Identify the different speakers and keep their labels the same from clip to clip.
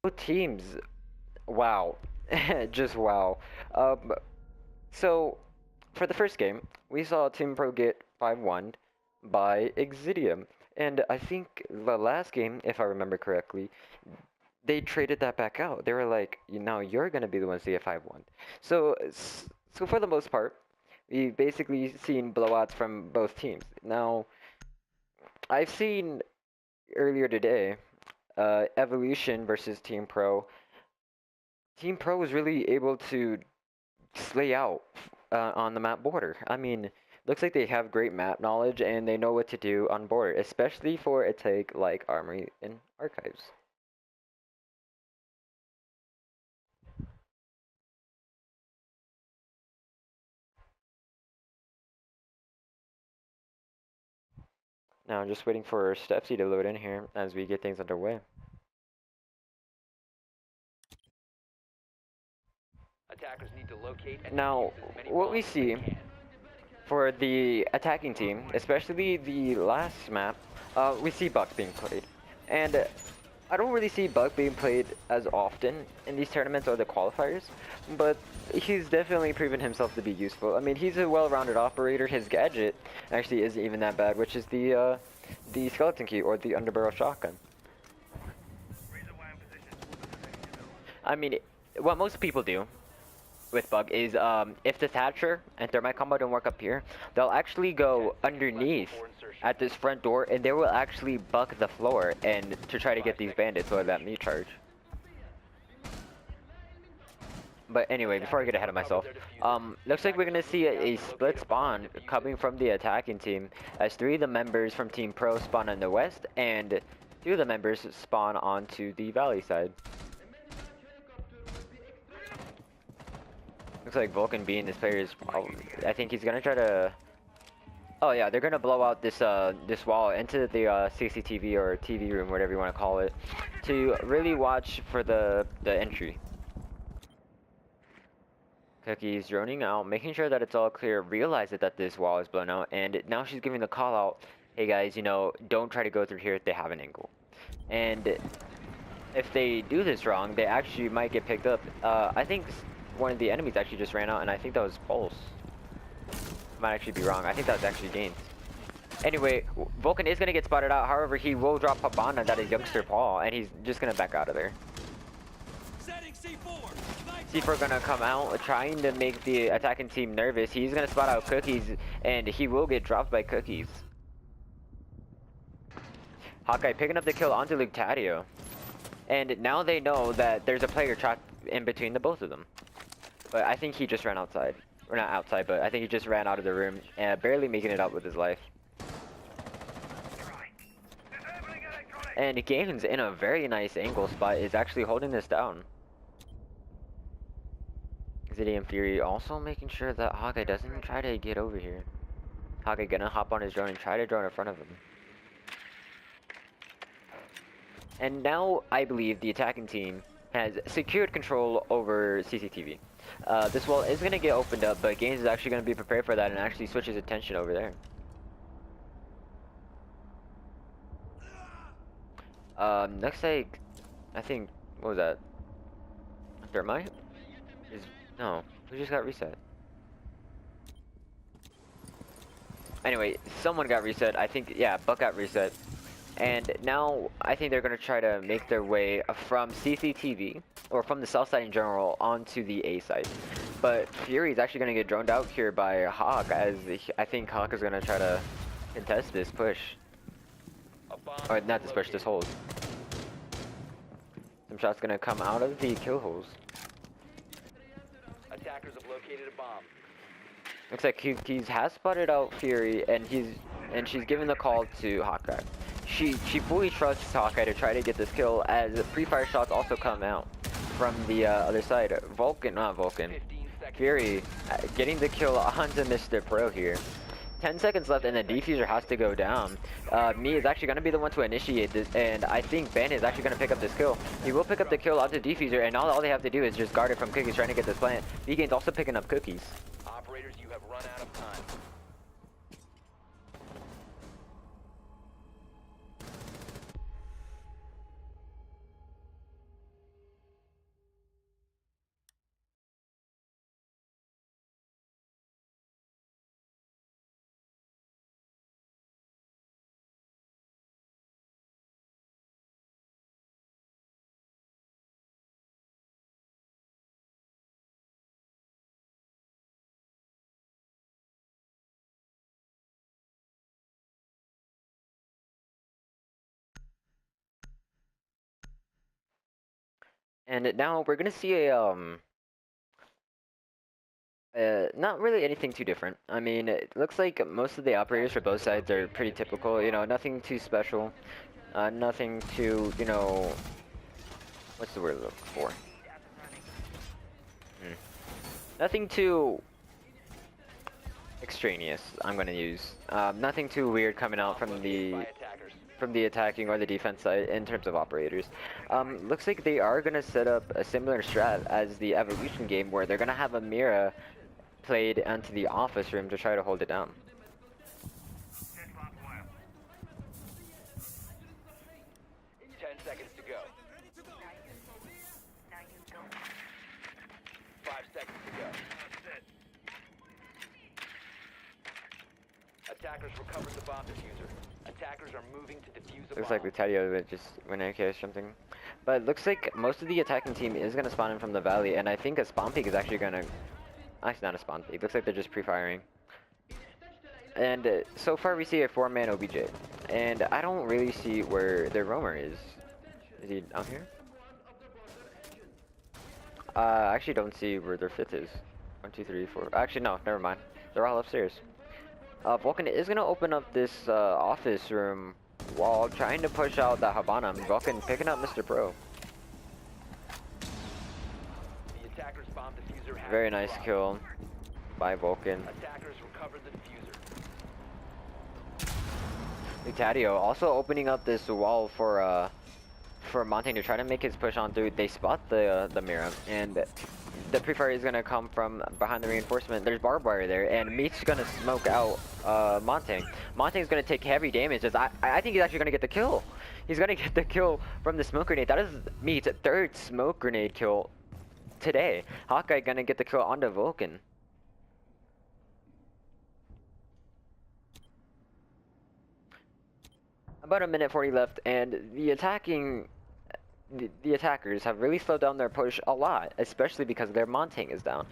Speaker 1: Both teams, wow, just wow. Um, so for the first game, we saw Team Pro get 5-1 by Exitium, and I think the last game, if I remember correctly, they traded that back out. They were like, now you're gonna be the ones to get 5-1. So for the most part, we basically seen blowouts from both teams. Now, I've seen earlier today, Evolution versus Team Pro. Team Pro was really able to slay out on the map border. I mean, looks like they have great map knowledge and they know what to do on border, especially for a take like Armory and Archives. Now I'm just waiting for Stepsy to load in here as we get things underway.
Speaker 2: Attackers need to locate and
Speaker 1: now, what we see for the attacking team, especially the last map, we see Buck being played. And I don't really see Buck being played as often in these tournaments or the qualifiers, but he's definitely proven himself to be useful. I mean, he's a well-rounded operator. His gadget actually isn't even that bad, which is the skeleton key or the underbarrel shotgun. I mean, what most people do with Bug is if the Thatcher and Thermite combo don't work up here, they'll actually go underneath at this front door and they will actually buck the floor and to try to get these bandits or that meat charge. But anyway, before I get ahead of myself, looks like we're gonna see a split spawn coming from the attacking team as 3 of the members from Team Pro spawn on the west and 2 of the members spawn onto the valley side. Looks like Vulcan being this player is probably, I think he's gonna try to, oh yeah, they're gonna blow out this this wall into the CCTV or TV room, whatever you want to call it, to really watch for the entry. Cookie's droning out, making sure that it's all clear, realizes that this wall is blown out, and now she's giving the call out, hey guys, you know, don't try to go through here if they have an angle. And if they do this wrong, they actually might get picked up. I think one of the enemies actually just ran out, and I think that was Pulse. Might actually be wrong. I think that was actually Gaines. Anyway, Vulcan is going to get spotted out. However, he will drop Pabana, that is youngster Paul, and he's just going to back out of there. C4 going to come out, trying to make the attacking team nervous. He's going to spot out Cookies, and he will get dropped by Cookies. Hawkeye picking up the kill onto Luctadio. And now they know that there's a player trapped in between the both of them. But I think he just ran outside. Or not outside, but I think he just ran out of the room, barely making it out with his life. And Gaines, in a very nice angle spot, is actually holding this down. Exitium Fury also making sure that Hawkeye doesn't try to get over here. Hawkeye gonna hop on his drone and try to drone in front of him. And now, I believe the attacking team has secured control over CCTV. This wall is going to get opened up, but Gaines is actually going to be prepared for that and actually switch his attention over there. Next I think, what was that? Thermite? No, who just got reset? Anyway, someone got reset. I think, yeah, Buck got reset. And now, I think they're going to try to make their way from CCTV, or from the south side in general, onto the A side. But Fury is actually going to get droned out here by Hawk, as I think Hawk is going to try to contest this push. Or not this push, this hold. Some shots going to come out of the kill holes.
Speaker 2: Attackers have located a bomb.
Speaker 1: Looks like he has spotted out Fury, and she's giving the call to Hawkeye. She fully trusts Hawkeye to try to get this kill, as pre-fire shots also come out from the other side. Fury getting the kill onto Mr. Pro here. 10 seconds left and the defuser has to go down. Me is actually going to be the one to initiate this, and I think Ben is actually going to pick up this kill. He will pick up the kill onto defuser, and all they have to do is just guard it from Cookies trying to get this plant. V-Gain's also picking up Cookies.
Speaker 2: Operators, you have run out of time.
Speaker 1: And now we're gonna see a not really anything too different. I mean, it looks like most of the operators for both sides are pretty typical. You know, nothing too special. Nothing too, you know, what's the word I'm looking for? Nothing too extraneous. I'm gonna use. Nothing too weird coming out from the attacking or the defense side in terms of operators. Looks like they are gonna set up a similar strat as the Evolution game, where they're gonna have a Mira played into the office room to try to hold it down.
Speaker 2: Seconds to go. 5 seconds to go. Attackers recovered the bomb diffuser. Attackers are moving to defuse a bomb.
Speaker 1: Looks like Lutatio just went AK or something. But it looks like most of the attacking team is going to spawn in from the valley, and I think a spawn peek is actually going to... Actually, not a spawn peek. Looks like they're just pre-firing. And so far we see a 4-man OBJ. And I don't really see where their roamer is. Is he out here? I actually don't see where their fifth is. 1, 2, 3, 4. Actually, no, never mind. They're all upstairs. Vulcan is going to open up this office room while trying to push out the Habana. Vulcan picking up Mr. Pro.
Speaker 2: The attacker's bomb diffuser has
Speaker 1: Very
Speaker 2: been
Speaker 1: nice
Speaker 2: dropped.
Speaker 1: kill by Vulcan.
Speaker 2: Attackers recovered the diffuser.
Speaker 1: Lutatio also opening up this wall for Montaigne to try to make his push on through. They spot the Mira, and the pre-fire is gonna come from behind the reinforcement. There's barbed wire there, and Meat's gonna smoke out Montaigne. Montaigne's gonna take heavy damage. As I think he's actually gonna get the kill. He's gonna get the kill from the smoke grenade. That is Meat's third smoke grenade kill today. Hawkeye gonna get the kill onto Vulcan. About a minute 40 left, and the attackers have really slowed down their push a lot, especially because their Montaigne is down.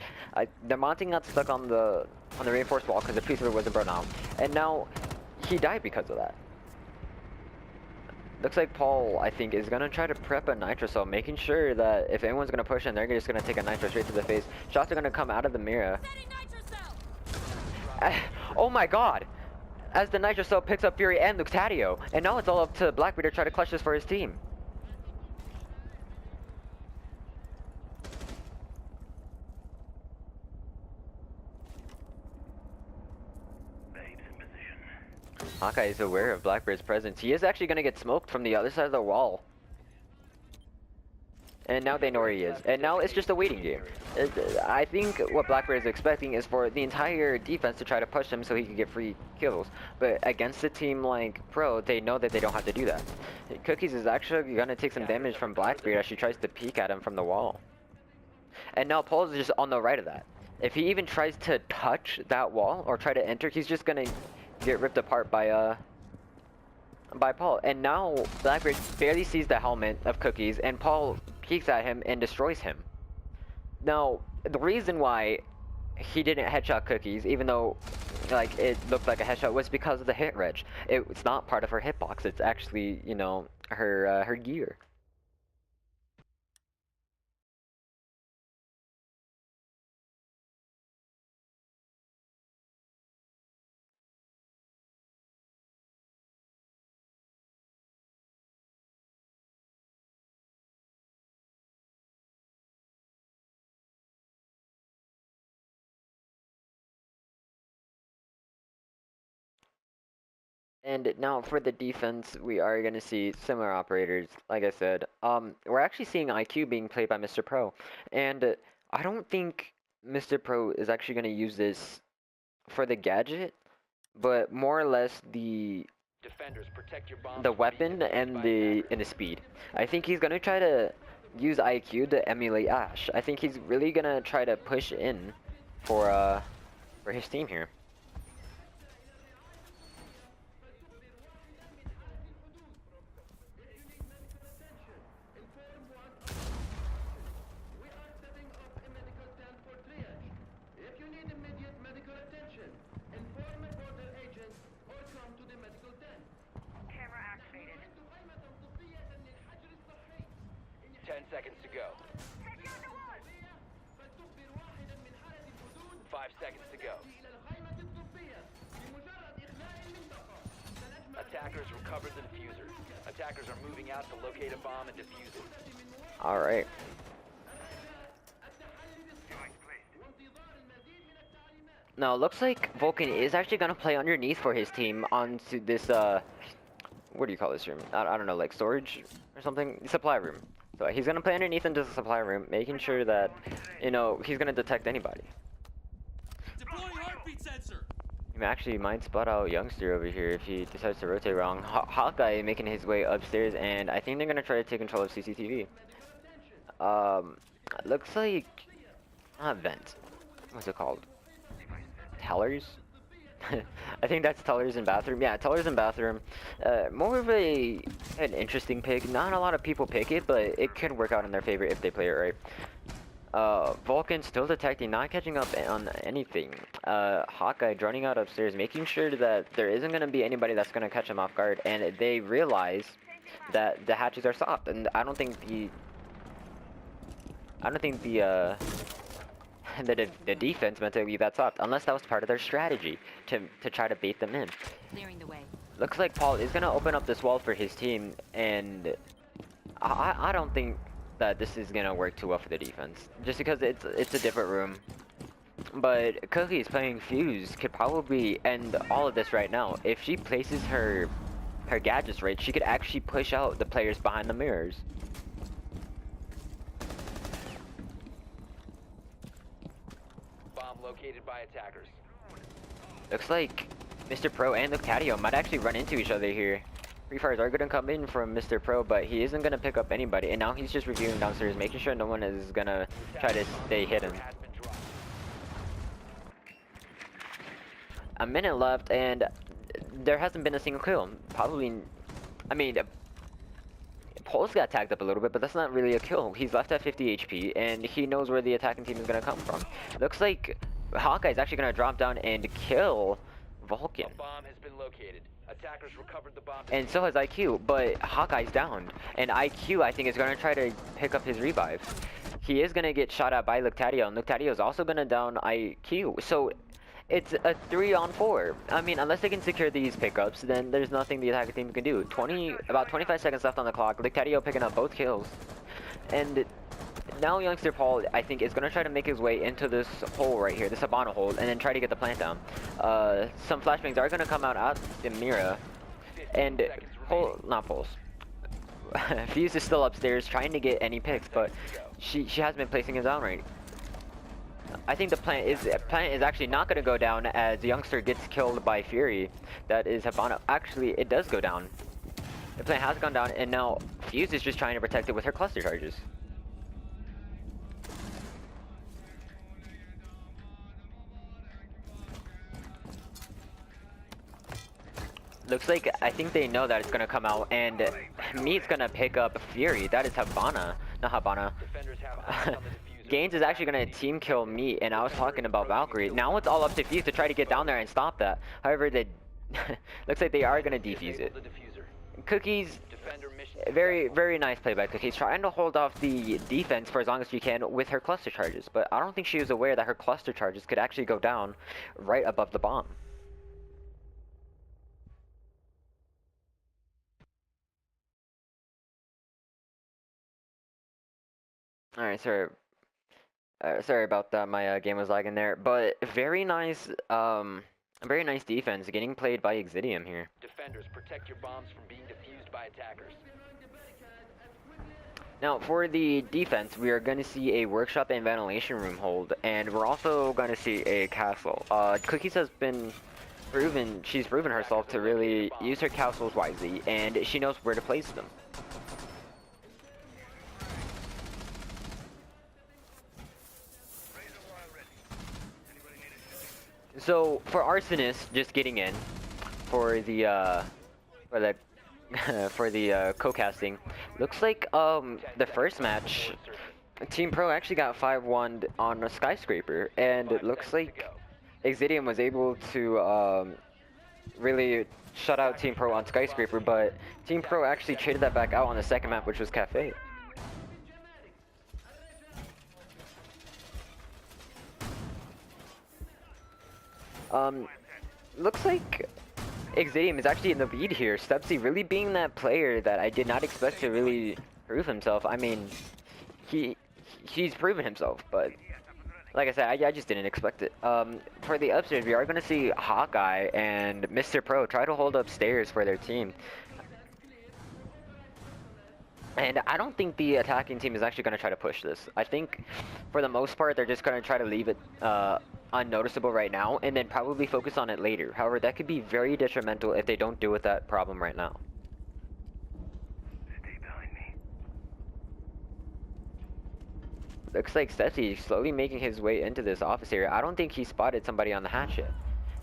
Speaker 1: Their Montaigne got stuck on the reinforced wall because the pre-server wasn't burned out, and now he died because of that. Looks like Paul, I think, is gonna try to prep a nitro cell, making sure that if anyone's gonna push in, they're just gonna take a nitro straight to the face. Shots are gonna come out of the Mira. Oh my god! As the nitro cell picks up Fury and Lutatio, and now it's all up to Blackbeard to try to clutch this for his team. Hawkeye is aware of Blackbeard's presence. He is actually going to get smoked from the other side of the wall. And now they know where he is. And now it's just a waiting game. I think what Blackbeard is expecting is for the entire defense to try to push him so he can get free kills. But against a team like Pro, they know that they don't have to do that. Cookies is actually going to take some damage from Blackbeard as she tries to peek at him from the wall. And now Paul is just on the right of that. If he even tries to touch that wall or try to enter, he's just going to get ripped apart by Paul. And now Blackbeard barely sees the helmet of Cookies, and Paul peeks at him and destroys him. Now, the reason why he didn't headshot Cookies, even though like it looked like a headshot, was because of the hit reg. It's not part of her hitbox. It's actually, you know, her gear. And now for the defense, we are going to see similar operators. Like I said, we're actually seeing IQ being played by Mr. Pro. And I don't think Mr. Pro is actually going to use this for the gadget, but more or less the
Speaker 2: Defenders, protect your bombs
Speaker 1: the
Speaker 2: from
Speaker 1: weapon
Speaker 2: being
Speaker 1: and
Speaker 2: defused by
Speaker 1: the speed. I think he's going to try to use IQ to emulate Ash. I think he's really going to try to push in for his team here.
Speaker 2: Seconds to go. 5 seconds to go. Attackers recovered the diffuser. Attackers are moving out to locate a bomb and defuse it.
Speaker 1: All right. Now, it looks like Vulcan is actually gonna play underneath for his team onto this, what do you call this room? I don't know, like storage or something? Supply room. So he's gonna play underneath into the supply room, making sure that, you know, he's gonna detect anybody.
Speaker 3: Deploying heartbeat sensor.
Speaker 1: You actually might spot out Youngster over here if he decides to rotate wrong. Hawkeye making his way upstairs, and I think they're gonna try to take control of CCTV. Looks like, not vent. What's it called? Tellers? I think that's tellers in bathroom. Yeah, tellers in bathroom. More of an interesting pick. Not a lot of people pick it, but it could work out in their favor if they play it right. Vulcan still detecting, not catching up on anything. Hawkeye droning out upstairs, making sure that there isn't going to be anybody that's going to catch him off guard. And they realize that the hatches are soft, and I don't think the the defense meant to be that soft, unless that was part of their strategy to try to bait them in.
Speaker 4: Clearing the way.
Speaker 1: Looks like Paul is gonna open up this wall for his team, and I don't think that this is gonna work too well for the defense, just because it's a different room. But Cookie's playing Fuse could probably end all of this right now. If she places her gadgets right, she could actually push out the players behind the mirrors.
Speaker 2: Located by attackers.
Speaker 1: Looks like Mr. Pro and Luctatio might actually run into each other here. Free fires are gonna come in from Mr. Pro, but he isn't gonna pick up anybody, and now he's just reviewing downstairs, making sure no one is gonna try to stay hidden. A minute left, and there hasn't been a single kill. Probably, I mean, Pulse got tagged up a little bit, but that's not really a kill. He's left at 50 HP, and he knows where the attacking team is gonna come from. Looks like Hawkeye's actually gonna drop down and kill Vulcan.
Speaker 2: A bomb has been located. Attackers recovered the bomb.
Speaker 1: And so has IQ, but Hawkeye's downed. And IQ, I think, is gonna try to pick up his revive. He is gonna get shot at by Luctatio, and Luctatio is also gonna down IQ. So it's a 3-on-4. I mean, unless they can secure these pickups, then there's nothing the attacking team can do. About 25 seconds left on the clock. Luctatio picking up both kills. And now Youngster Paul, I think, is going to try to make his way into this hole right here, this Habana hole, and then try to get the plant down. Some flashbangs are going to come out at the Mira. And not Pulse. Fuse is still upstairs trying to get any picks, but she hasn't been placing him down right. I think the plant is actually not going to go down as Youngster gets killed by Fury. That is Habana. Actually, it does go down. The plant has gone down, and now Fuse is just trying to protect it with her cluster charges. Looks like, I think they know that it's gonna come out, and Meat's gonna pick up Fury. That is Habana, not Habana. Gaines is actually gonna team kill Meat, and I was talking about Valkyrie. Now it's all up to Fuse to try to get down there and stop that. However, they looks like they are gonna defuse it. Cookies, very, very nice play by Cookies, trying to hold off the defense for as long as she can with her cluster charges. But I don't think she was aware that her cluster charges could actually go down right above the bomb. Alright, sorry about that, my game was lagging there, but very nice defense getting played by Exitium here.
Speaker 2: Defenders, protect your bombs from being defused by attackers.
Speaker 1: Now, for the defense, we are going to see a workshop and ventilation room hold, and we're also going to see a castle. Cookies has been she's proven herself to really use her castles wisely, and she knows where to place them. So for Arsonistt just getting in for the co-casting, looks like the first match Team Pro actually got 5-1 on a skyscraper, and it looks like Exitium was able to really shut out Team Pro on skyscraper, but Team Pro actually traded that back out on the second map, which was Cafe. Looks like Exitium is actually in the lead here. Stepsy really being that player that I did not expect to really prove himself. I mean, he's proven himself, but like I said, I just didn't expect it. For the upstairs, we are going to see Hawkeye and Mr. Pro try to hold upstairs for their team. And I don't think the attacking team is actually going to try to push this. I think, for the most part, they're just going to try to leave it unnoticeable right now, and then probably focus on it later. However, that could be very detrimental if they don't deal with that problem right now.
Speaker 4: Stay behind me.
Speaker 1: Looks like Stetsy is slowly making his way into this office area. I don't think he spotted somebody on the hatch yet.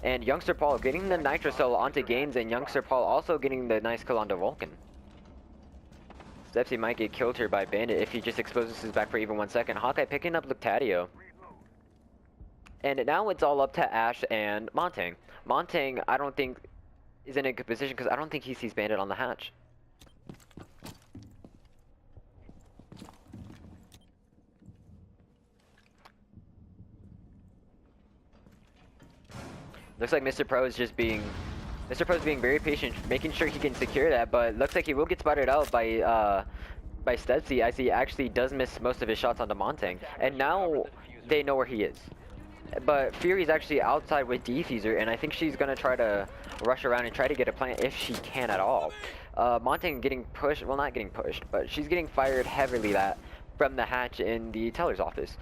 Speaker 1: And Youngster Paul getting the Nitro Cell onto Gaines, and Youngster Paul also getting the nice kill onto Vulcan. Stepsy might get killed here by Bandit if he just exposes his back for even 1 second. Hawkeye picking up Luctadio. And now it's all up to Ash and Montang. Montang, I don't think, is in a good position because I don't think he sees Bandit on the hatch. Looks like Mr. Pro is just being... Mr. Pro's being very patient, making sure he can secure that, but looks like he will get spotted out by Stetsy as he actually does miss most of his shots onto Montang. And now they know where he is. But Fury's actually outside with Defuser, and I think she's gonna try to rush around and try to get a plant if she can at all. Montang getting pushed, well not getting pushed, but she's getting fired heavily from the hatch in the teller's office.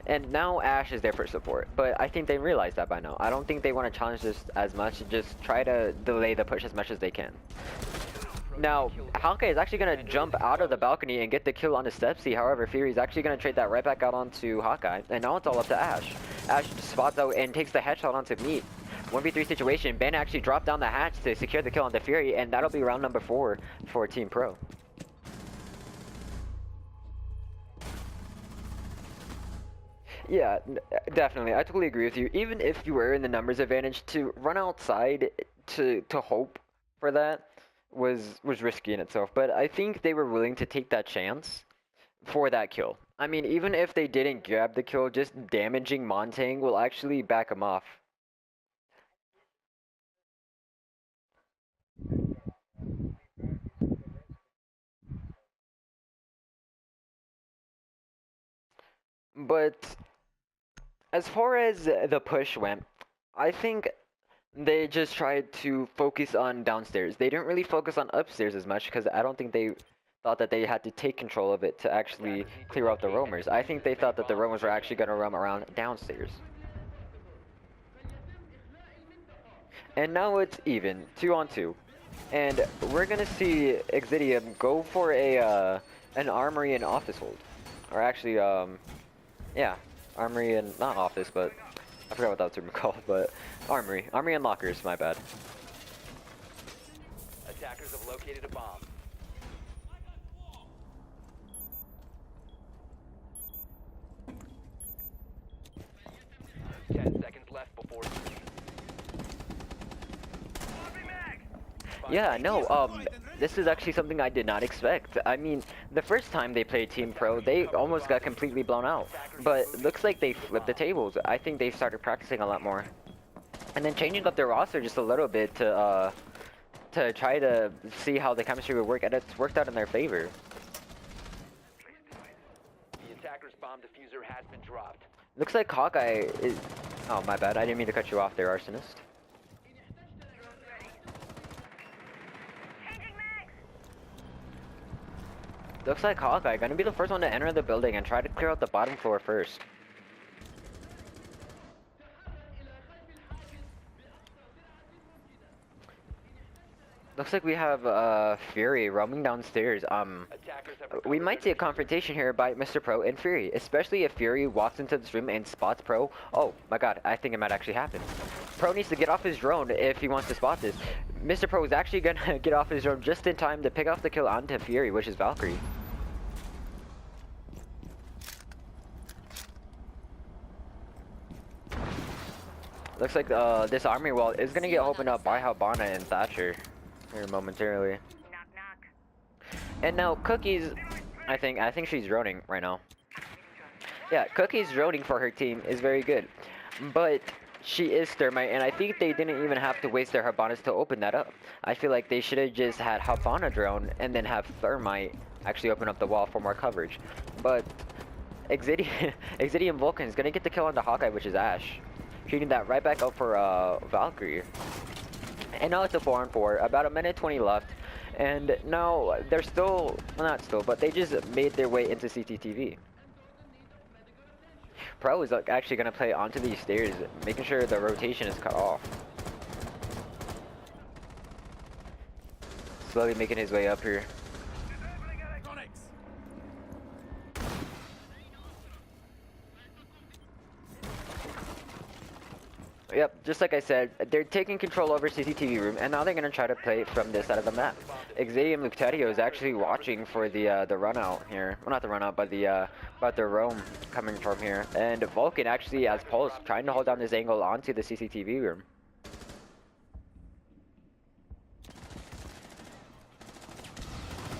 Speaker 1: And now Ash is there for support, but I think they realize that by now. I don't think they want to challenge this as much, just try to delay the push as much as they can. Now, Hawkeye is actually going to jump out of the balcony and get the kill onto Stepsy. However, Fury is actually going to trade that right back out onto Hawkeye. And now it's all up to Ash. Ash spots out and takes the headshot onto Meat. 1v3 situation. Ben actually dropped down the hatch to secure the kill onto Fury, and that'll be round number 4 for Team Pro. Yeah, definitely. I totally agree with you. Even if you were in the numbers advantage, to run outside to hope for that was risky in itself. But I think they were willing to take that chance for that kill. I mean, even if they didn't grab the kill, just damaging Montang will actually back him off. But as far as the push went, I think they just tried to focus on downstairs. They didn't really focus on upstairs as much because I don't think they thought that they had to take control of it to actually clear out the roamers. I think they thought that the roamers were actually going to roam around downstairs. And now it's even, 2-on-2. And we're going to see Exitium go for an armory and office hold. Or actually, yeah. Armory and, not office, but I forgot what that was called, but armory. Armory and lockers, my bad.
Speaker 2: Attackers have located a bomb. Ten seconds left before.
Speaker 1: Yeah, no, this is actually something I did not expect. I mean, the first time they played Team Pro, they almost got completely blown out. But looks like they flipped the tables. I think they've started practicing a lot more. And then changing up their roster just a little bit to try to see how the chemistry would work, and it's worked out in their favor.
Speaker 2: The attacker's bomb diffuser has been dropped.
Speaker 1: Looks like Hawkeye is... Oh, my bad. I didn't mean to cut you off there, Arsonist. Looks like Hawkeye gonna be the first one to enter the building and try to clear out the bottom floor first. Looks like we have Fury roaming downstairs. We might see a confrontation here by Mr. Pro and Fury, especially if Fury walks into this room and spots Pro. Oh my god, I think it might actually happen. Pro needs to get off his drone if he wants to spot this. Mr. Pro is actually gonna get off his drone just in time to pick off the kill onto Fury, which is Valkyrie. Looks like this army wall is gonna get opened up by Habana and Thatcher here momentarily.
Speaker 4: Knock, knock.
Speaker 1: And now Cookie's, I think she's droning right now. Yeah, Cookie's droning for her team is very good, but She is thermite, and I think they didn't even have to waste their Habanas to open that up. I feel like they should have just had Habana drone and then have thermite actually open up the wall for more coverage. But Exitium, Exitium Vulcan is gonna get the kill on the Hawkeye, which is Ash, shooting that right back up for Valkyrie. And now it's a 4-on-4, about a minute 20 left, and now they're still, well, not still, but they just made their way into CCTV. Pro is actually going to play onto these stairs, making sure the rotation is cut off. Slowly making his way up here. Yep, just like I said, they're taking control over CCTV room, and now they're gonna try to play from this side of the map. Exitium Luctario is actually watching for the run out here. Well, not the run out, but the roam coming from here. And Vulcan actually has Pulse trying to hold down this angle onto the CCTV room.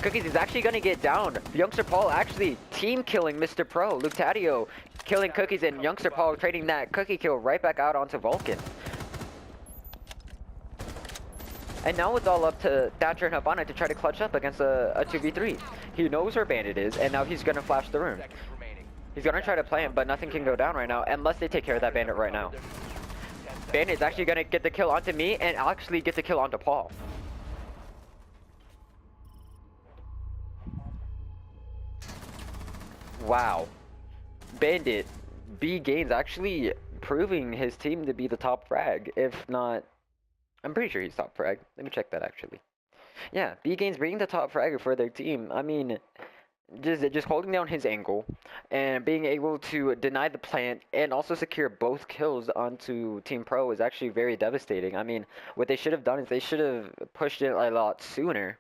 Speaker 1: Cookies is actually gonna get down. Youngster Paul actually team killing Mr. Pro. Luctario killing Cookies, and Youngster Paul trading that cookie kill right back out onto Vulcan. And now it's all up to Thatcher and Habana to try to clutch up against a 2v3. He knows where Bandit is, and now he's gonna flash the room. He's gonna try to play him, but nothing can go down right now unless they take care of that Bandit right now. Bandit's actually gonna get the kill onto me and actually get the kill onto Paul. Wow. Bandit, B gains actually proving his team to be the top frag. If not, I'm pretty sure he's top frag. Let me check that actually. Yeah, B gains being the top fragger for their team. I mean, just holding down his angle and being able to deny the plant and also secure both kills onto Team Pro is actually very devastating. I mean, what they should have done is they should have pushed it a lot sooner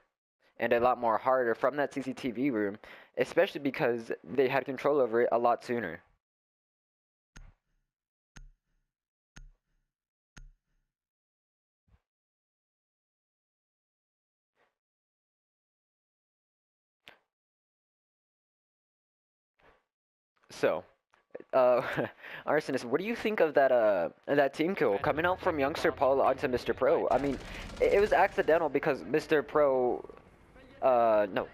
Speaker 1: and a lot more harder from that CCTV room, especially because they had control over it a lot sooner. So, Arsonistt, what do you think of that team kill coming out from Youngster Paul onto Mr. Pro? I mean, it was accidental because Mr. Pro, no,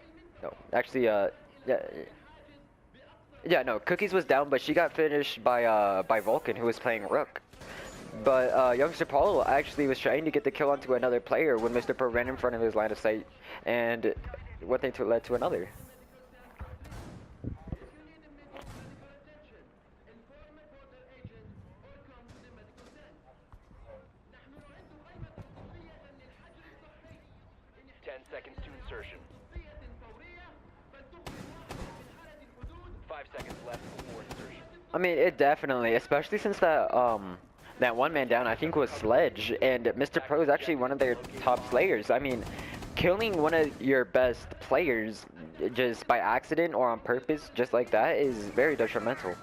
Speaker 1: actually, yeah, no, Cookies was down, but she got finished by Vulcan, who was playing Rook. But Youngster Paul actually was trying to get the kill onto another player when Mr. Pro ran in front of his line of sight, and what they led to another.
Speaker 2: Seconds to insertion. 5 seconds left before insertion.
Speaker 1: I mean, it definitely, especially since that one man down, I think, was Sledge, and Mr. Pro is actually one of their top slayers. I mean, killing one of your best players just by accident or on purpose, just like that, is very detrimental.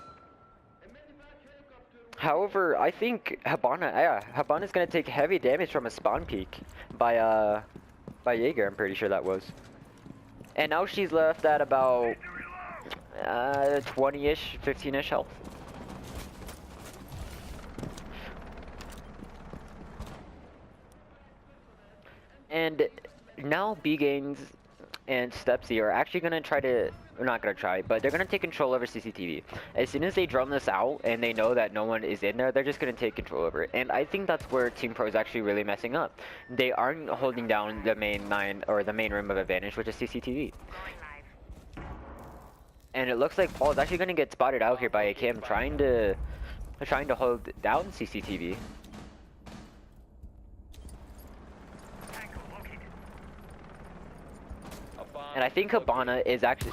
Speaker 1: However, I think Habana's gonna take heavy damage from a spawn peek by Jaeger, I'm pretty sure that was. And now she's left at about 20-ish, 15-ish health. And now B Gains and Stepsy are actually gonna try to, they're not gonna try, but they're gonna take control over CCTV. As soon as they drum this out and they know that no one is in there, they're just gonna take control over it. And I think that's where Team Pro is actually really messing up. They aren't holding down the main line or the main room of advantage, which is CCTV. And it looks like Paul is actually gonna get spotted out here by a Kim trying to hold down CCTV. And I think Habana is actually...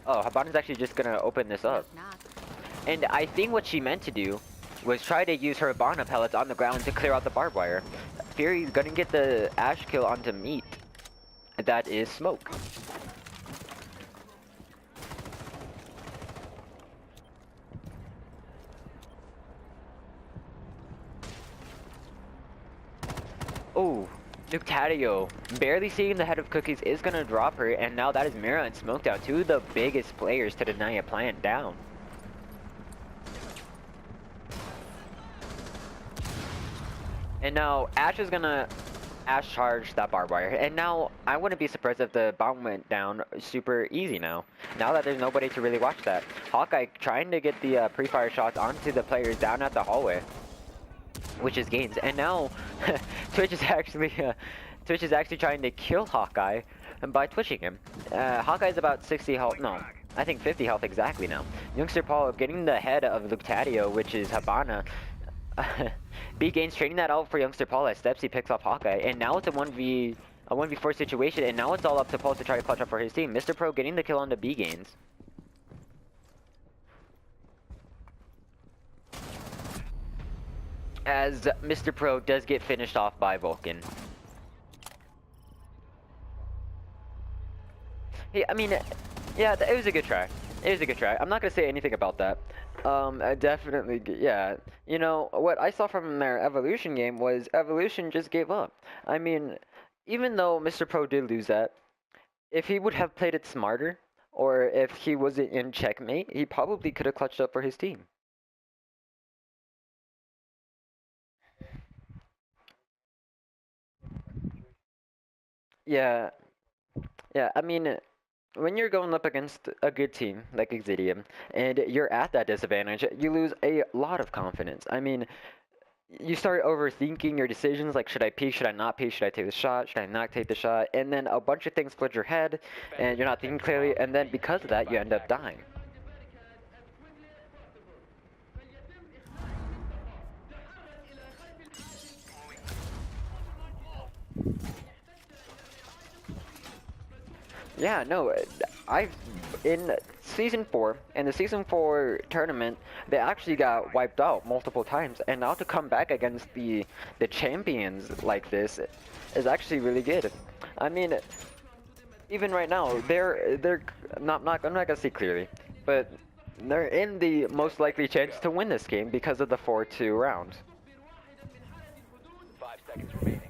Speaker 1: Oh, Habana's actually just gonna open this up. And I think what she meant to do was try to use her Habana pellets on the ground to clear out the barbed wire. Fury's gonna get the Ash kill onto Meat. That is Smoke. Oh. Luctario, barely seeing the head of Cookies, is gonna drop her, and now that is Mira and Smoked Out, two of the biggest players to deny a plant down. And now Ash charged that barbed wire, and now I wouldn't be surprised if the bomb went down super easy now. Now that there's nobody to really watch that. Hawkeye trying to get the pre-fire shots onto the players down at the hallway, which is gains. And now Twitch is actually trying to kill Hawkeye by twitching him. Hawkeye's about 60 health, no, I think 50 health exactly now. Youngster Paul getting the head of Luctadio, which is Habana. B gains trading that out for Youngster Paul as Stepsy picks off Hawkeye, and now it's a 1v4 situation, and now it's all up to Paul to try to clutch up for his team. Mr. Pro getting the kill on the B gains. As Mr. Pro does get finished off by Vulcan. Yeah, I mean, yeah, it was a good try. It was a good try. I'm not gonna say anything about that. I definitely, yeah. You know, what I saw from their Evolution game was Evolution just gave up. I mean, even though Mr. Pro did lose that, if he would have played it smarter, or if he wasn't in checkmate, he probably could have clutched up for his team. Yeah, yeah, I mean, when you're going up against a good team like Exitium, and you're at that disadvantage, you lose a lot of confidence. I mean, you start overthinking your decisions, like should I peek, should I not peek, should I take the shot, should I not take the shot, and then a bunch of things flood your head, and you're not thinking clearly, and then because of that, you end up dying. Yeah, no, in Season 4, in the Season 4 tournament, they actually got wiped out multiple times, and now to come back against the champions like this is actually really good. I mean, even right now, they're not I'm not gonna say clearly, but they're in the most likely chance to win this game because of the 4-2 round.
Speaker 2: 5 seconds remaining.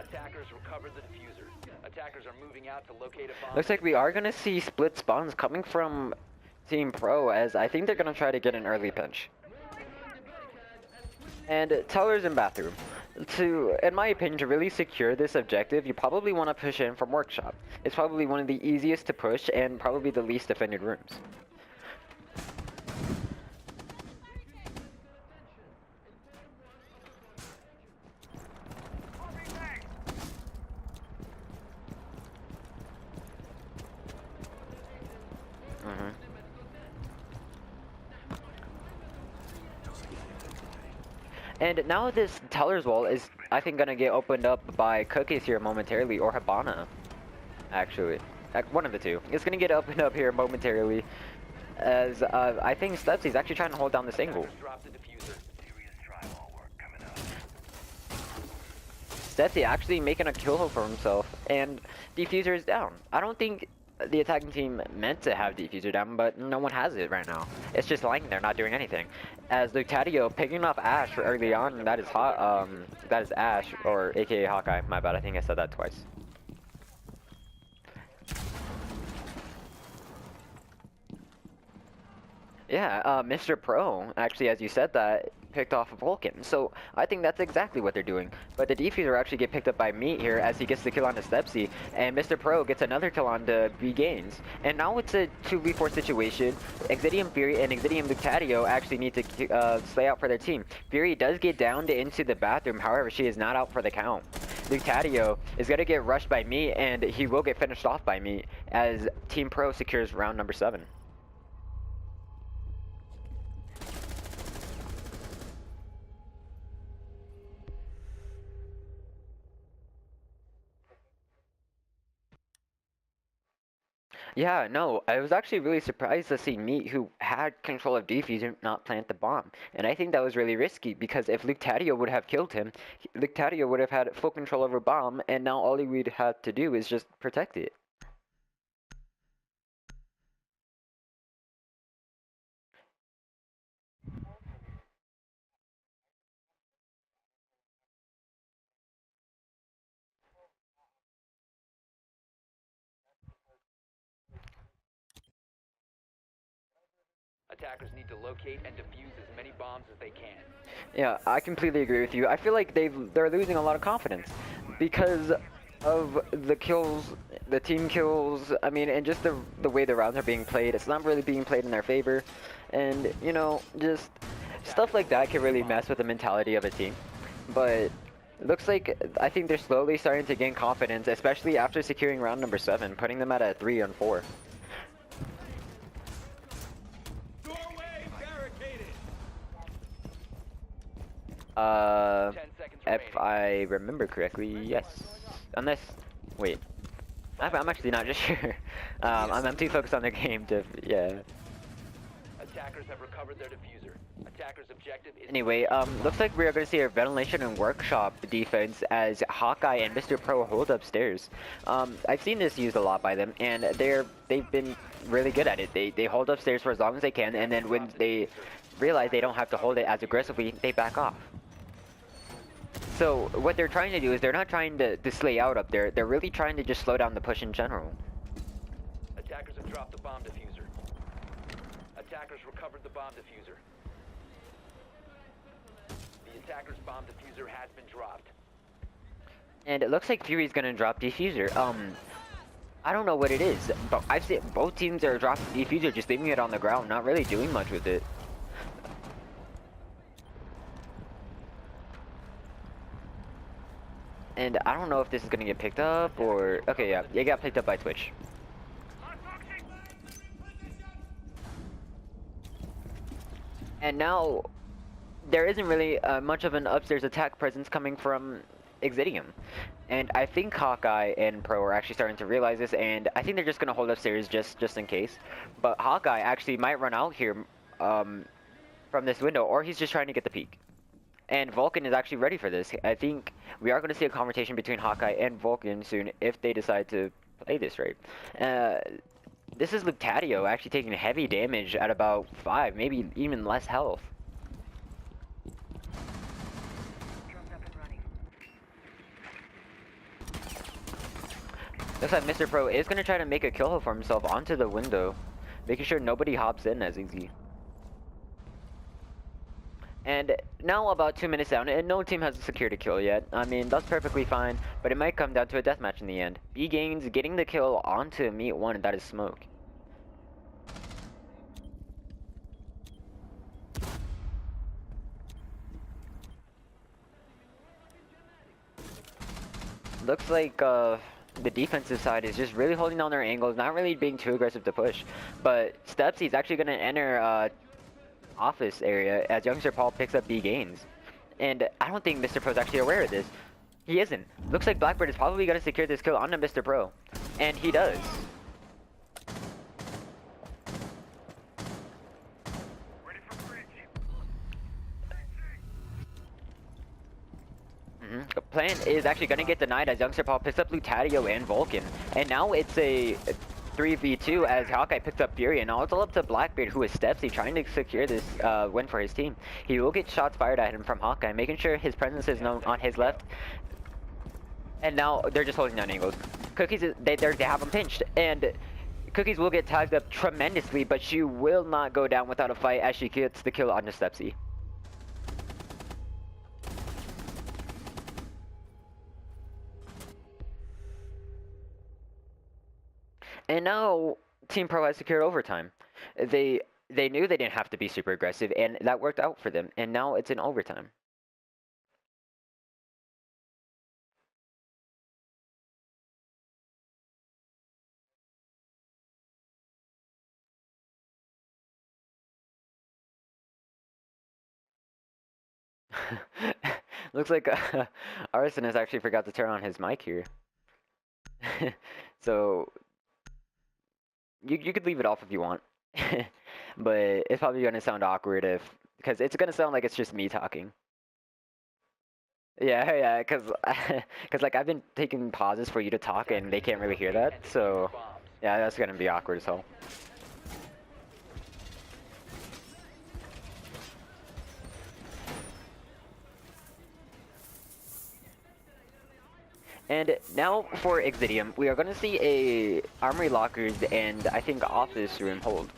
Speaker 2: Attackers recovered the diffuser. Attackers are moving out to locate a bomb.
Speaker 1: Looks like we are gonna see split spawns coming from Team Pro, as I think they're gonna try to get an early pinch. And tellers in bathroom. In my opinion, to really secure this objective, you probably want to push in from workshop. It's probably one of the easiest to push and probably the least defended rooms. And now this teller's wall is, I think, gonna get opened up by Cookies here momentarily, or Habana, actually. One of the two. It's gonna get opened up here momentarily, as I think Stepsy's actually trying to hold down this angle. Stepsy actually making a kill for himself, and Diffuser is down. I don't think the attacking team meant to have Diffuser down, but no one has it right now. It's just lying there, not doing anything. As Luctadio picking off Ash early on, that is that is Ash, or aka Hawkeye. My bad, I think I said that twice. Yeah, Mr. Pro, actually, as you said that, picked off Vulcan. So I think that's exactly what they're doing. But the Diffuser actually get picked up by Meat here as he gets the kill on the Stepsy, and Mr. Pro gets another kill on the B gains. And now it's a 2v4 situation. Exitium Fury and Exitium Luctadio actually need to slay out for their team. Fury does get down into the bathroom, however, she is not out for the count. Luctadio is going to get rushed by Meat, and he will get finished off by Meat as Team Pro secures round number 7. Yeah, no, I was actually really surprised to see Meat, who had control of Diffuser, not plant the bomb. And I think that was really risky, because if Luctadio would have killed him, Luctadio would have had full control over bomb, and now all he would have to do is just protect it.
Speaker 2: Attackers need to locate and defuse as many bombs as they can.
Speaker 1: Yeah, I completely agree with you. I feel like they're losing a lot of confidence because of the kills, the team kills. I mean, and just the way the rounds are being played. It's not really being played in their favor, and you know, just stuff like that can really mess with the mentality of a team. But it looks like I think they're slowly starting to gain confidence, especially after securing round number 7, putting them at a 3 on 4. If I remember correctly, yes. Unless, wait, I'm actually not just sure. I'm too focused on the game to, yeah.
Speaker 2: Attackers have recovered their diffuser. Attackers' objective is...
Speaker 1: Anyway, looks like we are going to see a ventilation and workshop defense as Hawkeye and Mr. Pro hold upstairs. I've seen this used a lot by them, and they've been really good at it. They hold upstairs for as long as they can, and then when they realize they don't have to hold it as aggressively, they back off. So what they're trying to do is they're not trying to slay out up there. They're really trying to just slow down the push in general.
Speaker 2: Attackers have dropped the bomb diffuser. Attackers recovered the bomb diffuser. The attackers' bomb diffuser has been dropped.
Speaker 1: And it looks like Fury's gonna drop diffuser. I don't know what it is, but I've seen both teams are dropping diffuser, just leaving it on the ground, not really doing much with it. And I don't know if this is gonna get picked up or... Okay, yeah, it got picked up by Twitch. And now, there isn't really much of an upstairs attack presence coming from Exitium. And I think Hawkeye and Pro are actually starting to realize this, and I think they're just gonna hold upstairs just in case. But Hawkeye actually might run out here from this window, or he's just trying to get the peek. And Vulcan is actually ready for this. I think we are going to see a confrontation between Hawkeye and Vulcan soon if they decide to play this right. This is Luctatio actually taking heavy damage at about 5, maybe even less health.
Speaker 4: Drones up and running.
Speaker 1: Looks like Mr. Pro is going to try to make a kill for himself onto the window, making sure nobody hops in as easy. And now about 2 minutes down, and no team has secured a kill yet. I mean, that's perfectly fine, but it might come down to a deathmatch in the end. B gains getting the kill onto Meat 1, and that is Smoke. Looks like the defensive side is just really holding down their angles, not really being too aggressive to push. But Stepsy's actually going to enter office area as youngster Paul picks up B gains. And I don't think Mr. Pro's actually aware of this. He isn't. Looks like Blackbird is probably going to secure this kill onto Mr. Pro. And he does. The plan is actually going to get denied as youngster Paul picks up Luctatio and Vulcan. And now it's a 3v2 as Hawkeye picked up Fury, and now it's all up to Blackbeard, who is Stepsy, trying to secure this win for his team. He will get shots fired at him from Hawkeye, making sure his presence is known on his left. And now they're just holding down angles. Cookies, they have him pinched, and Cookies will get tagged up tremendously, but she will not go down without a fight as she gets the kill onto Stepsy. And now Team Pro has secured overtime. They knew they didn't have to be super aggressive, and that worked out for them. And now it's in overtime. Looks like Arsonistt actually forgot to turn on his mic here. So you could leave it off if you want. But it's probably going to sound awkward because it's going to sound like it's just me talking. Yeah, because like I've been taking pauses for you to talk and they can't really hear that. So yeah, that's going to be awkward as hell. And now for Exitium, we are going to see a Armory Lockers and I think Office Room hold.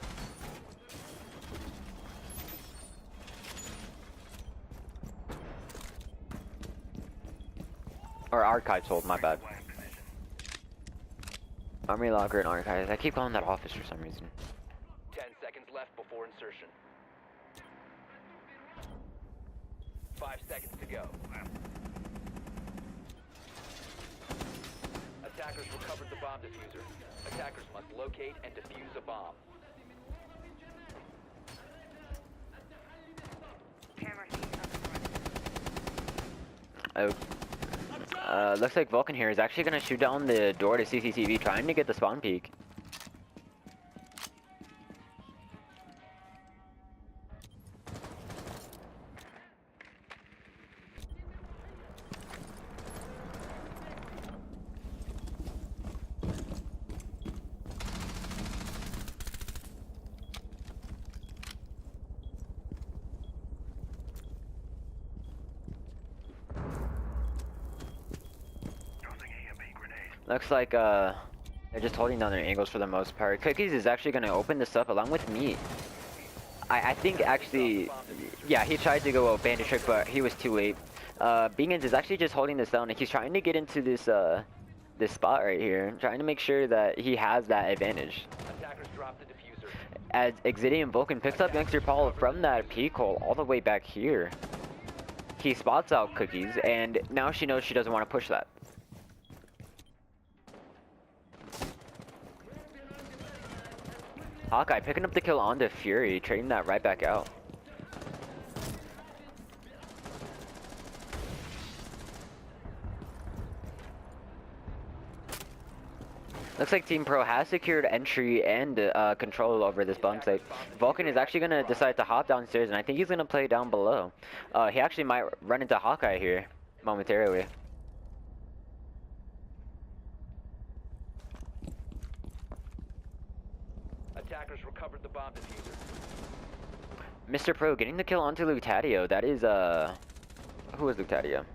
Speaker 1: Or archives hold, my bad. Armory locker and archives. I keep calling that office for some reason.
Speaker 2: 10 seconds left before insertion. 5 seconds to go. Attackers recovered the bomb diffuser. Attackers must locate and defuse a bomb.
Speaker 4: Camera feed up and running.
Speaker 1: Oh. Looks like Vulcan here is actually gonna shoot down the door to CCTV, trying to get the spawn peek. Looks like they're just holding down their angles for the most part. Cookies is actually gonna open this up along with me. I think actually, yeah, he tried to go bandit trick, but he was too late. Beagons is actually just holding this down, and he's trying to get into this this spot right here, trying to make sure that he has that advantage.
Speaker 2: Attackers dropped the diffuser.
Speaker 1: As Exitium Vulcan picks up youngster Paul from that peak hole all the way back here, he spots out Cookies, and now she knows she doesn't want to push that. Hawkeye picking up the kill on the Fury, trading that right back out. Looks like Team Pro has secured entry and control over this bomb site. Vulcan is actually going to decide to hop downstairs, and I think he's going to play down below. He actually might run into Hawkeye here momentarily.
Speaker 2: Attackers recovered the bomb diffuser.
Speaker 1: Mr. Pro getting the kill onto Lutatio. That is, who is Lutatio?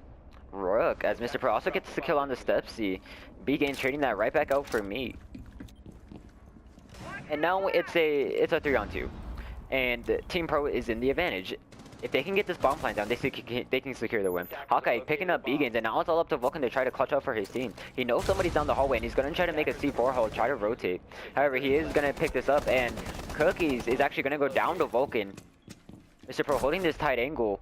Speaker 1: Rook, as Mr. Pro also gets the kill on the Stepsy. B-Gains trading that right back out for me. And now it's a 3-on-2. And Team Pro is in the advantage. If they can get this bomb plant down, they can secure the win. Hawkeye picking up B-Gains, and now it's all up to Vulcan to try to clutch out for his team. He knows somebody's down the hallway, and he's going to try to make a C4 hole, try to rotate. However, he is going to pick this up, and Cookies is actually going to go down to Vulcan. Mr. Pro holding this tight angle,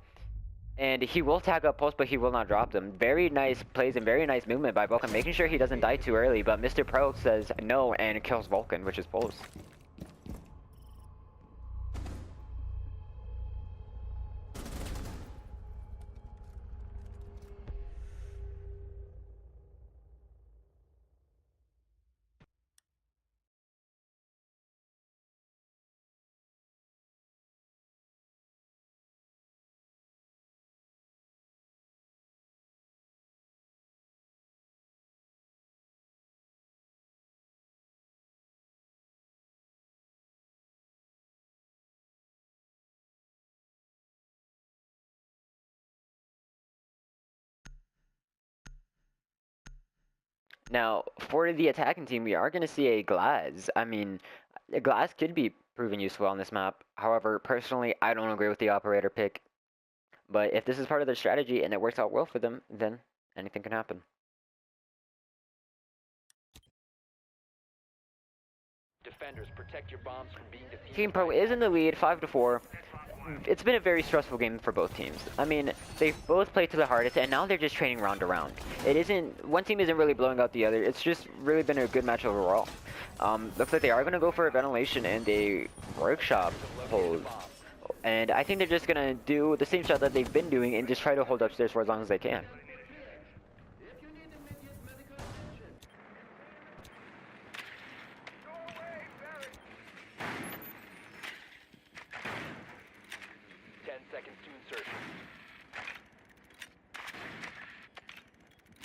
Speaker 1: and he will tag up post, but he will not drop them. Very nice plays and very nice movement by Vulcan, making sure he doesn't die too early, but Mr. Pro says no and kills Vulcan, which is post. Now, for the attacking team, we are going to see a Glass. I mean, a Glass could be proven useful on this map. However, personally, I don't agree with the operator pick. But if this is part of their strategy and it works out well for them, then anything can happen.
Speaker 2: Defenders, protect your bombs from being defused.
Speaker 1: Team Pro is in the lead, 5-4. It's been a very stressful game for both teams. I mean, they've both played to the hardest, and now they're just training round to round. It isn't, one team isn't really blowing out the other. It's just really been a good match overall. Looks like they are going to go for a ventilation and a workshop hold. And I think they're just going to do the same shot that they've been doing and just try to hold upstairs for as long as they can.
Speaker 2: 10 seconds to insertion.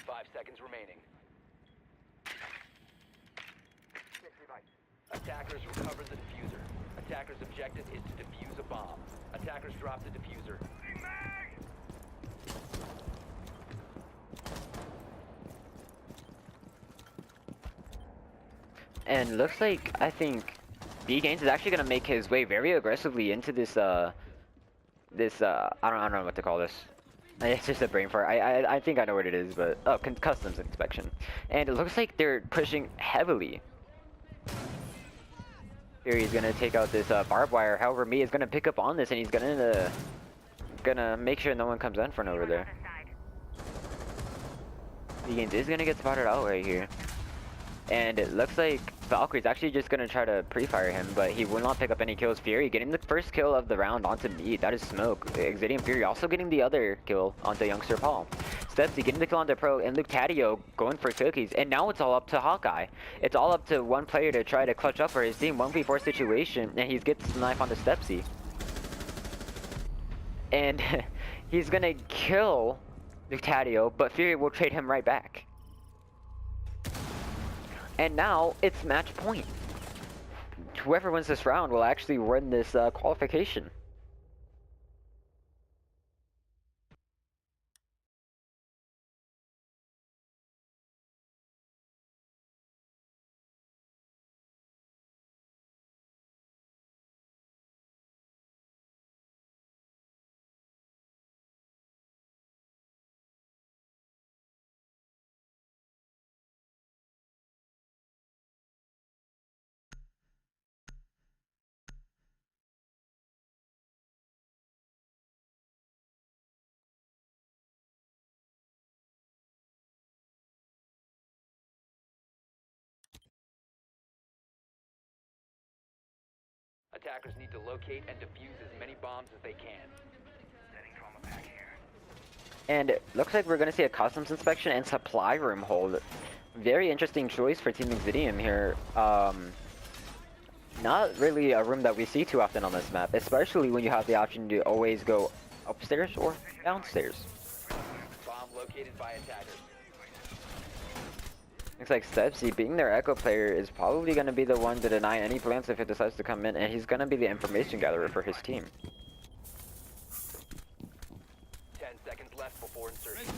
Speaker 2: 5 seconds remaining. Attackers recovered the diffuser. Attackers' objective is to defuse a bomb. Attackers dropped the diffuser.
Speaker 1: And looks like, I think, B-Gains is actually going to make his way very aggressively into this, I don't know what to call this. It's just a brain fart. I think I know what it is, but oh, customs inspection, and it looks like they're pushing heavily. Here he's gonna take out this barbed wire. However, me is gonna pick up on this, and he's gonna make sure no one comes in front over there. Begins is gonna get spotted out right here, and it looks like Valkyrie's actually just gonna try to pre-fire him, but he will not pick up any kills. Fury getting the first kill of the round onto me. That is smoke. Exitium Fury also getting the other kill onto Youngster Paul. Stepsy getting the kill onto Pro, and Luke Taddeo going for cookies. And now it's all up to Hawkeye. It's all up to one player to try to clutch up for his team. 1v4 situation, and he gets the knife onto Stepsy. And he's gonna kill Luke Taddeo, but Fury will trade him right back. And now it's match point. Whoever wins this round will actually win this qualification.
Speaker 2: Attackers need to locate and defuse as many bombs as they can. Setting trauma pack here.
Speaker 1: And it looks like we're gonna see a customs inspection and supply room hold. Very interesting choice for Team Exitium here. Not really a room that we see too often on this map, especially when you have the option to always go upstairs or downstairs.
Speaker 2: Bomb located by attackers.
Speaker 1: Looks like Stepsy, being their Echo player, is probably going to be the one to deny any plants if it decides to come in, and he's going to be the information gatherer for his team.
Speaker 2: 10 seconds left before insertion.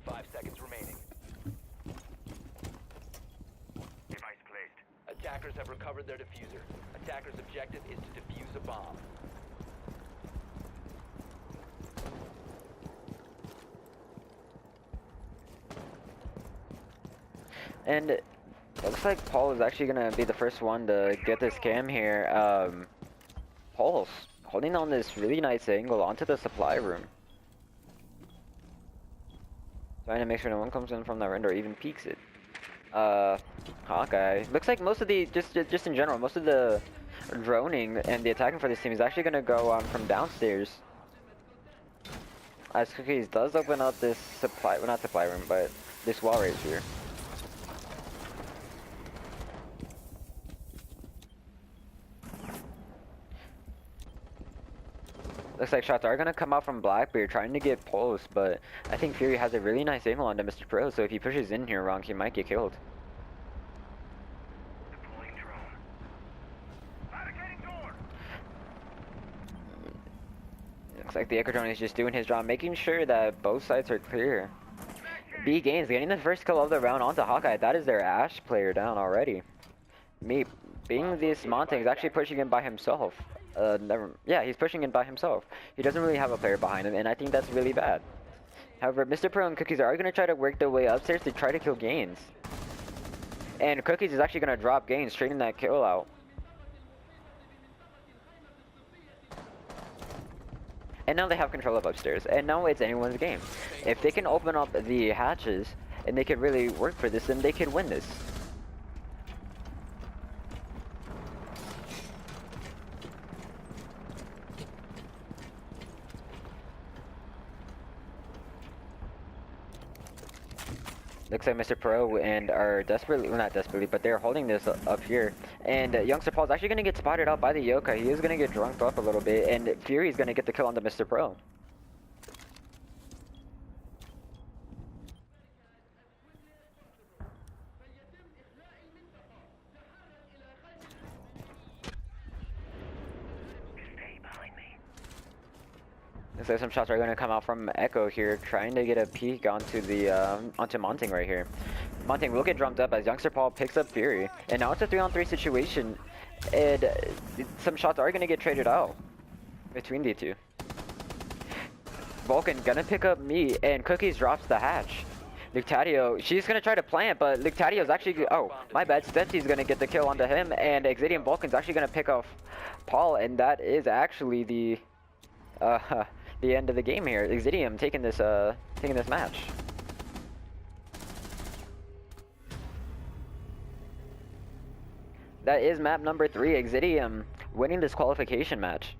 Speaker 2: 5 seconds remaining. Device placed. Attackers have recovered their diffuser. Attackers' objective is to defuse a bomb.
Speaker 1: And it looks like Paul is actually going to be the first one to get this cam here. Paul's holding on this really nice angle onto the supply room. Trying to make sure no one comes in from that end or even peeks it. Hawkeye. Looks like most of the, just in general, most of the droning and the attacking for this team is actually going to go from downstairs. As Cookies does open up this supply, well not supply room, but this wall right here. Looks like shots are gonna come out from Blackbeard trying to get pulse, but I think Fury has a really nice aim onto Mr. Pro, so if he pushes in here wrong, he might get killed.
Speaker 2: Deploying drone. Barricading door.
Speaker 1: Looks like the Echo drone is just doing his job, making sure that both sides are clear. B Games getting the first kill of the round onto Hawkeye. That is their Ash player down already. Me being this Monte is actually pushing him by himself. Yeah, he's pushing in by himself. He doesn't really have a player behind him, and I think that's really bad. However, Mr. Pro and Cookies are going to try to work their way upstairs to try to kill Gaines. And Cookies is actually going to drop Gaines, straighten that kill out. And now they have control of upstairs, and now it's anyone's game. If they can open up the hatches, and they can really work for this, then they can win this. Looks like Mr. Pro and are desperately, well not desperately, but they're holding this up here. And Youngster Paul's actually going to get spotted out by the Yokai. He is going to get drunked up a little bit, and Fury's going to get the kill on the Mr. Pro. Looks like some shots are going to come out from Echo here, trying to get a peek onto the onto Monting right here. Monting will get drummed up as Youngster Paul picks up Fury, and now it's a 3-on-3 situation, and some shots are going to get traded out between the two. Vulcan gonna pick up meat, and Cookies drops the hatch. Luctadio, she's gonna try to plant, but Luctadio's actually, oh, my bad, Stepsy's gonna get the kill onto him, and Exitium Vulcan's actually gonna pick off Paul, and that is actually the end of the game here. Exitium taking this match. That is map number 3, Exitium winning this qualification match.